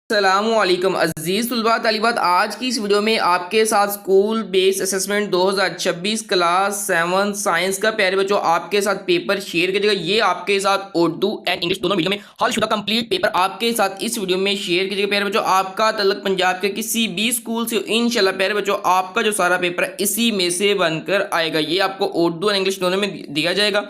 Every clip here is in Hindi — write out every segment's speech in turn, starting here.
अस्सलामुअलैकुम अजीज़ तुलबा तालिबात। आज की इस वीडियो में आपके साथ school based assessment 2026 class 7 science का प्यारे बच्चों आपके साथ पेपर शेयर कीजिएगा। ये आपके साथ उर्दू एंड इंग्लिश दोनों मीडियम में हल शुदा कंप्लीट पेपर आपके साथ इस वीडियो में शेयर कीजिएगा। प्यारे बच्चों आपका तल्लुक पंजाब के किसी भी स्कूल से इंशाल्लाह प्यारे बच्चों आपका जो सारा पेपर है इसी में से बनकर आएगा। ये आपको उर्दू एंड इंग्लिश दोनों में दिया जाएगा।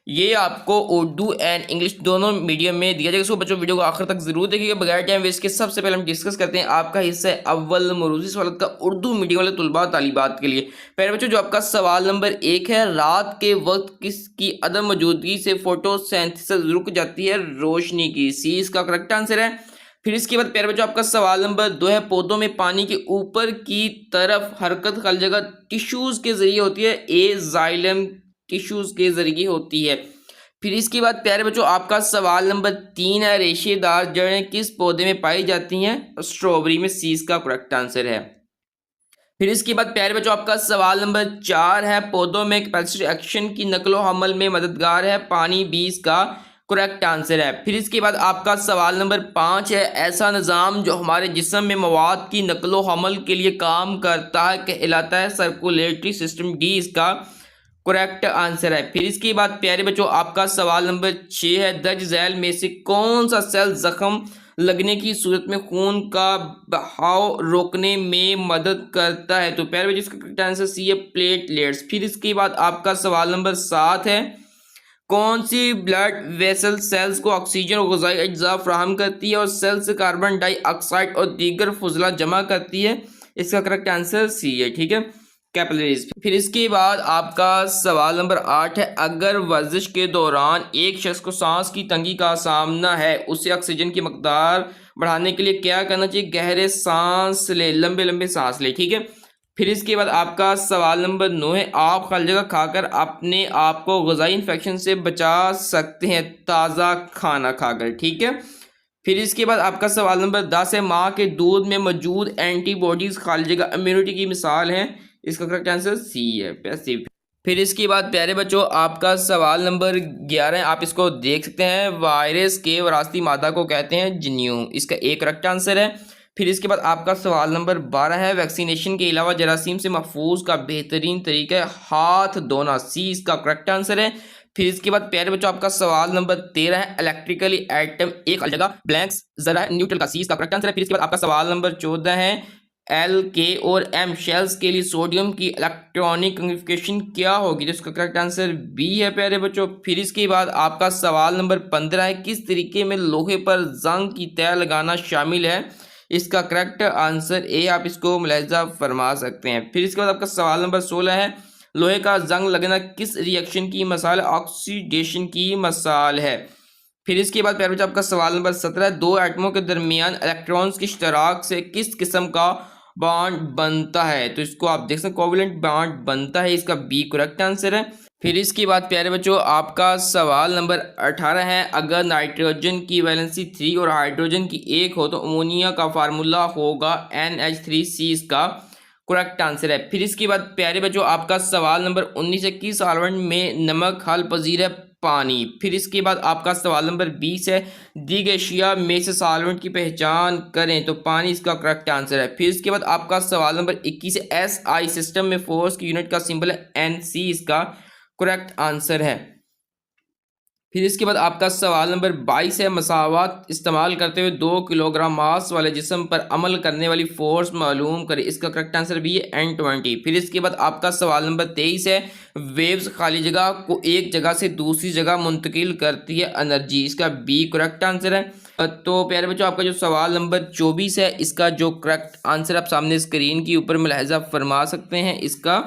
ये आपको उर्दू एंड इंग्लिश दोनों मीडियम में दिया जाएगा। सो बच्चों वीडियो को आखिर तक जरूर देखिएगा बगैर टाइम वेस्ट के। सबसे पहले हम डिस्कस करते हैं आपका हिस्सा है अव्वल मरूजी सवालत का उर्दू मीडियम वाले तुलबा तालिबात के लिए। पहले बच्चों जो आपका सवाल नंबर 1 है, रात के वक्त किसकी अदम मौजूदगी से फोटोसिंथेसिस रुक जाती है? रोशनी की। सी इसका करेक्ट आंसर है। फिर इसके बाद प्यारे बच्चों आपका सवाल नंबर 2 है, पौधों में पानी के ऊपर की तरफ हरकत खाली जगह टिश्यूज के जरिए होती है? ए जाइलम टिश्यूज के जरिए होती है। फिर इसके बाद प्यारे बच्चों आपका सवाल नंबर 3 है, रेशेदार जड़ें किस पौधे में पाई जाती हैं? स्ट्रॉबेरी में। सी इसका करेक्ट आंसर है। फिर इसके बाद प्यारे बच्चों आपका सवाल नंबर 4 है, पौधों में कैपेसिटी एक्शन की नकलो हमल में मददगार है? पानी। बी इसका करेक्ट आंसर है। फिर इसके बाद आपका सवाल नंबर 5 है, ऐसा निज़ाम जो हमारे जिस्म में मवाद की नकलो हमल के लिए काम करता है कहलाता है? Circulatory system. डी इसका करेक्ट आंसर है। फिर इसके बाद प्यारे बच्चों आपका सवाल नंबर 6 है, दर्ज झैल में से कौन सा सेल जख्म लगने की सूरत में खून का बहाव रोकने में मदद करता है? तो प्यारे बच्चों इसका करेक्ट आंसर सी है, प्लेटलेट्स। फिर इसके बाद आपका सवाल नंबर 7 है, कौन सी ब्लड वेसल सेल्स को ऑक्सीजन और ग़िज़ाई अज्जा फराहम करती है और सेल से कार्बन डाइऑक्साइड और दीगर फजला जमा करती है? इसका करेक्ट आंसर सी है। ठीक है, कैपिलरीज। फिर इसके बाद आपका सवाल नंबर 8 है, अगर वर्जिश के दौरान एक शख्स को सांस की तंगी का सामना है उसे ऑक्सीजन की मकदार बढ़ाने के लिए क्या करना चाहिए? गहरे सांस ले, लंबे लंबे सांस ले। ठीक है। फिर इसके बाद आपका सवाल नंबर 9 है, आप खाली जगह खाकर अपने आप को ग़िज़ाई इन्फेक्शन से बचा सकते हैं ताज़ा खाना खाकर। ठीक है। फिर इसके बाद आपका सवाल नंबर 10 है, माँ के दूध में मौजूद एंटीबॉडीज़ खाली जगह इम्यूनिटी की मिसाल हैं? इसका करेक्ट आंसर सी है, पैसिव। फिर इसके बाद प्यारे बच्चों आपका सवाल नंबर 11 है, आप इसको देख सकते हैं, वायरस के वरासती मादा को कहते हैं जन्यू। इसका एक करेक्ट आंसर है। फिर इसके बाद आपका सवाल नंबर 12 है, वैक्सीनेशन के अलावा जरासीम से महफूज का बेहतरीन तरीका है हाथ धोना। सी इसका करेक्ट आंसर है। फिर इसके बाद प्यारे बच्चों आपका सवाल नंबर 13 है, इलेक्ट्रिकली एटम एक जगह ब्लैंक्स जरा न्यूट्रल का। सी इसका करेक्ट आंसर है। फिर इसके बाद आपका सवाल नंबर 14 है, एल के और एम शेल्स के लिए सोडियम की इलेक्ट्रॉनिक कन्फिगरेशन क्या होगी? तो इसका करेक्ट आंसर बी है प्यारे बच्चों। फिर इसके बाद आपका सवाल नंबर 15 है, किस तरीके में लोहे पर जंग की तय लगाना शामिल है? इसका करेक्ट आंसर ए, आप इसको मुलाहिजा फरमा सकते हैं। फिर इसके बाद आपका सवाल नंबर 16 है, लोहे का जंग लगना किस रिएक्शन की मिसाल? ऑक्सीडेशन की मिसाल है। फिर इसके बाद प्यारे बच्चों आपका सवाल नंबर 17 है, दो एटमों के दरमियान इलेक्ट्रॉन्स की इश्तराक से किस किस्म का बॉन्ड बनता है? तो इसको आप देख सकते हैं, कोवलेंट बॉन्ड बनता है। इसका बी करेक्ट आंसर है। फिर इसके बाद प्यारे बच्चों आपका सवाल नंबर 18 है, अगर नाइट्रोजन की वैलेंसी 3 और हाइड्रोजन की 1 हो तो अमोनिया का फार्मूला होगा NH3। इसका करेक्ट आंसर है। फिर इसके बाद प्यारे बच्चों आपका सवाल नंबर 19 है, किस सॉल्वेंट में नमक हल पजीर है? पानी। फिर इसके बाद आपका सवाल नंबर 20 है, दी गई एशिया में से सॉल्वेंट की पहचान करें? तो पानी इसका करेक्ट आंसर है। फिर इसके बाद आपका सवाल नंबर 21 है, SI सिस्टम में फोर्स की यूनिट का सिंबल है NC। इसका करेक्ट आंसर है। फिर इसके बाद आपका सवाल नंबर 22 है, मसावात इस्तेमाल करते हुए 2 किलोग्राम मास वाले जिस्म पर अमल करने वाली फोर्स मालूम करें? इसका करेक्ट आंसर भी है N20। फिर इसके बाद आपका सवाल नंबर 23 है, वेव्स खाली जगह को एक जगह से दूसरी जगह मुंतकिल करती है एनर्जी? इसका बी करेक्ट आंसर है। तो प्यारे बच्चों आपका जो सवाल नंबर 24 है, इसका जो करेक्ट आंसर आप सामने स्क्रीन के ऊपर मुलाहिजा फरमा सकते हैं, इसका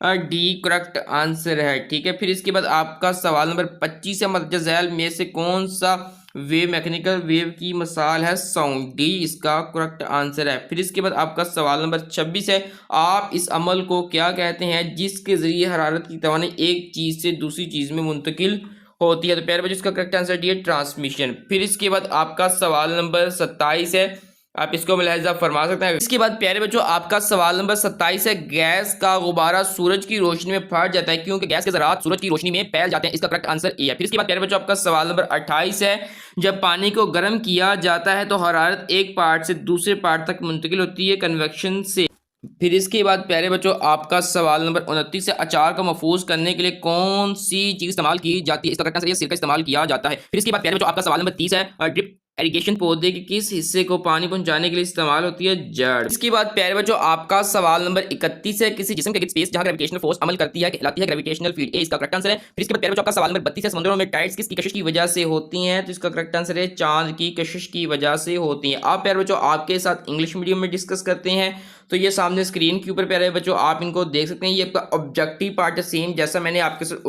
डी करेक्ट आंसर है। ठीक है। फिर इसके बाद आपका सवाल नंबर 25 है, मदद झैल में से कौन सा वेव मैकेनिकल वेव की मिसाल है? साउंड। डी इसका करेक्ट आंसर है। फिर इसके बाद आपका सवाल नंबर 26 है, आप इस अमल को क्या कहते हैं जिसके जरिए हरारत की तवानी एक चीज़ से दूसरी चीज़ में मुंतकिल होती है? तो प्यारे बच्चों इसका करेक्ट आंसर डी है, ट्रांसमिशन। फिर इसके बाद आपका सवाल नंबर 27 है, आप इसको मुलाहिजा फरमा सकते हैं। इसके बाद प्यारे बच्चों आपका सवाल नंबर 27 है, गैस का गुब्बारा सूरज की रोशनी में फट जाता है क्योंकि गैस के ज़रात सूरज की रोशनी में फैल जाते हैं। इसका करेक्ट आंसर ए है। फिर इसके बाद प्यारे बच्चों आपका सवाल नंबर 28 है, जब पानी को गर्म किया जाता है तो हरारत एक पार्ट से दूसरे पार्ट तक मुंतकिल होती है कन्वेक्शन से। फिर इसके बाद प्यारे बच्चों आपका सवाल नंबर 29 है, अचार को महफूज करने के लिए कौन सी चीज इस्तेमाल की जाती है। इसका करेक्ट आंसर ये सिरका इस्तेमाल किया जाता है। फिर इसके बाद प्यारे बच्चों आपका सवाल नंबर 30 है, ड्रिप इरिगेशन पौधे के किस हिस्से को पानी पहुंचाने के लिए इस्तेमाल होती है, जड़। इसके बाद प्यारे बच्चों आपका सवाल नंबर 31 है, किसी जिस्म के स्पेस जहां ग्रेविटेशनल फोर्स अमल करती है कहलाती है ग्रेविटेशनल फील्ड। ए इसका करेक्ट आंसर है। फिर इसके बाद प्यारे बच्चों आपका सवाल नंबर 32 है, समुद्रों में टाइड्स किसकी कशिश की वजह से होती हैं। तो इसका करेक्ट आंसर है चांद की कशिश की वजह से होती हैं। आप प्यारे बच्चों आपके साथ इंग्लिश मीडियम में डिस्कस करते हैं, तो ये सामने स्क्रीन के ऊपर प्यारे बच्चों आप इनको देख सकते हैं। ये आपका ऑब्जेक्टिव पार्ट है, सेम जैसा मैंने आपके साथ